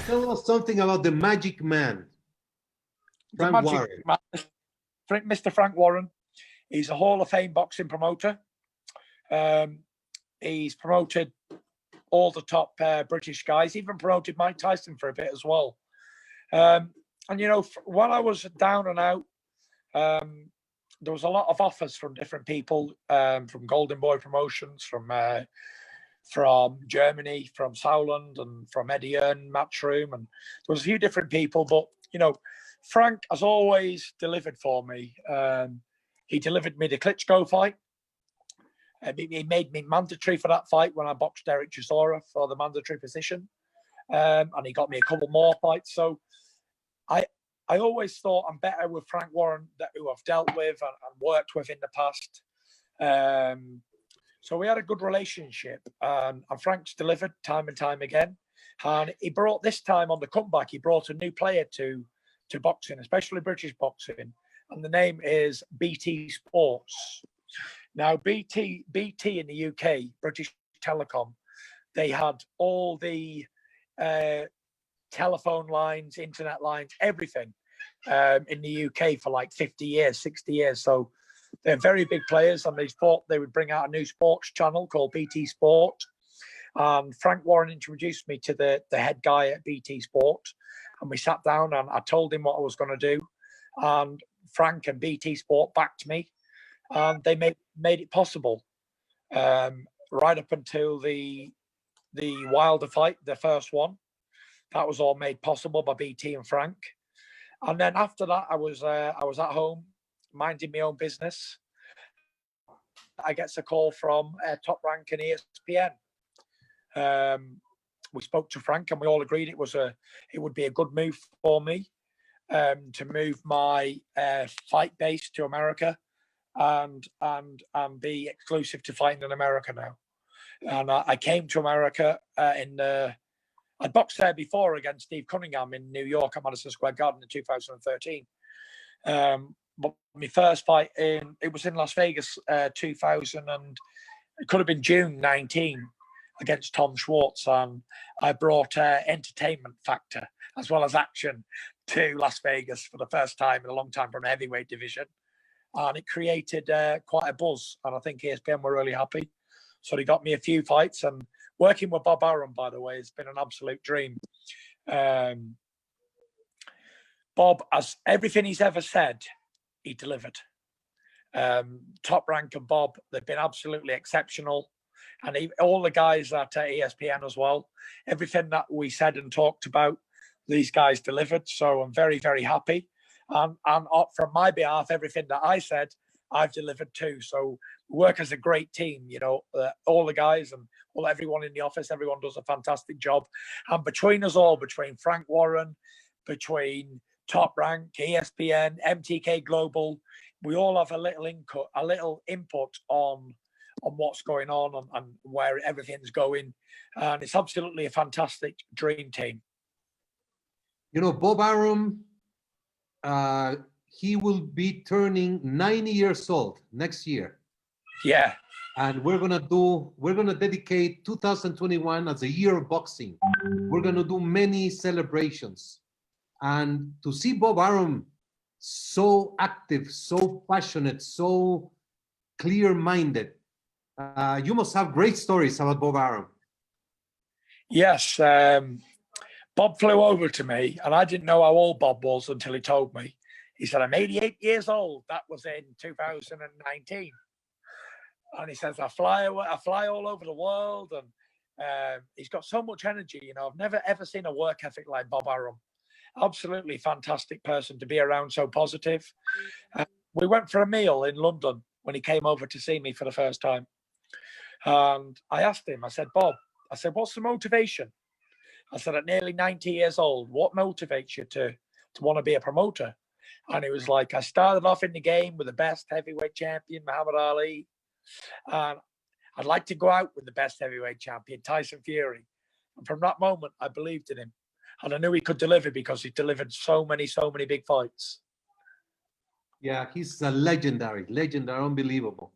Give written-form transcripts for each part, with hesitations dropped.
Tell us something about the Magic Man, The Frank Magic Warren. Man, Mr. Frank Warren. He's a Hall of Fame boxing promoter. He's promoted all the top British guys, even promoted Mike Tyson for a bit as well. And, you know, while I was down and out, there was a lot of offers from different people, from Golden Boy Promotions, from Germany, from Sauerland, and from Eddie Hearn, Matchroom, and there was a few different people. But, you know, Frank has always delivered for me. He delivered me the Klitschko fight. He made me mandatory for that fight when I boxed Eric Chisora for the mandatory position. And he got me a couple more fights. So I always thought I'm better with Frank Warren, who I've dealt with and worked with in the past. So we had a good relationship, and Frank's delivered time and time again. And he brought, this time on the comeback, he brought a new player to boxing, especially British boxing, and the name is BT Sports. Now, BT in the UK, British Telecom, they had all the telephone lines, internet lines, everything in the UK for like 50 years, 60 years. So they're very big players, and they thought they would bring out a new sports channel called BT Sport. And Frank Warren introduced me to the head guy at BT Sport, and we sat down and I told him what I was going to do. And Frank and BT Sport backed me, and they made it possible. Right up until the Wilder fight, the first one, that was all made possible by BT and Frank. And then after that, I was at home minding my own business. I get a call from Top Rank and ESPN. We spoke to Frank, and we all agreed it would be a good move for me to move my fight base to America and be exclusive to fighting in America now. And I came to America I'd boxed there before against Steve Cunningham in New York at Madison Square Garden in 2013. But my first fight it was in Las Vegas, 2000, and it could have been June 19 against Tom Schwartz. And I brought entertainment factor as well as action to Las Vegas for the first time in a long time from the heavyweight division. And it created quite a buzz. And I think ESPN were really happy. So they got me a few fights, and working with Bob Arum, by the way, has been an absolute dream. Bob, as everything he's ever said, he delivered. Top Rank and Bob, they've been absolutely exceptional. And all the guys at ESPN as well, everything that we said and talked about, these guys delivered. So I'm very, very happy. And from my behalf, everything that I said, I've delivered too. So we work as a great team, you know, all the guys and everyone in the office, everyone does a fantastic job. And between us all, between Frank Warren, between Top Rank, ESPN, MTK Global, we all have a little input on what's going on and where everything's going. And it's absolutely a fantastic dream team. You know, Bob Arum, he will be turning 90 years old next year. Yeah. And we're gonna dedicate 2021 as a year of boxing. We're gonna do many celebrations. And to see Bob Arum so active, so passionate, so clear-minded, you must have great stories about Bob Arum. Yes. Bob flew over to me, and I didn't know how old Bob was until he told me. He said, I'm 88 years old. That was in 2019. And he says, I fly all over the world. And he's got so much energy. You know, I've never, ever seen a work ethic like Bob Arum. Absolutely fantastic person to be around, so positive. We went for a meal in London when he came over to see me for the first time. And I asked him, I said, Bob, I said, what's the motivation? I said, at nearly 90 years old, what motivates you to want to be a promoter? And he was like, I started off in the game with the best heavyweight champion, Muhammad Ali. And I'd like to go out with the best heavyweight champion, Tyson Fury. And from that moment, I believed in him. And I knew he could deliver because he delivered so many big fights. Yeah, he's a legendary, unbelievable.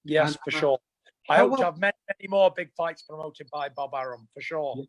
Yes, for sure. I hope to have many more big fights promoted by Bob Arum, for sure.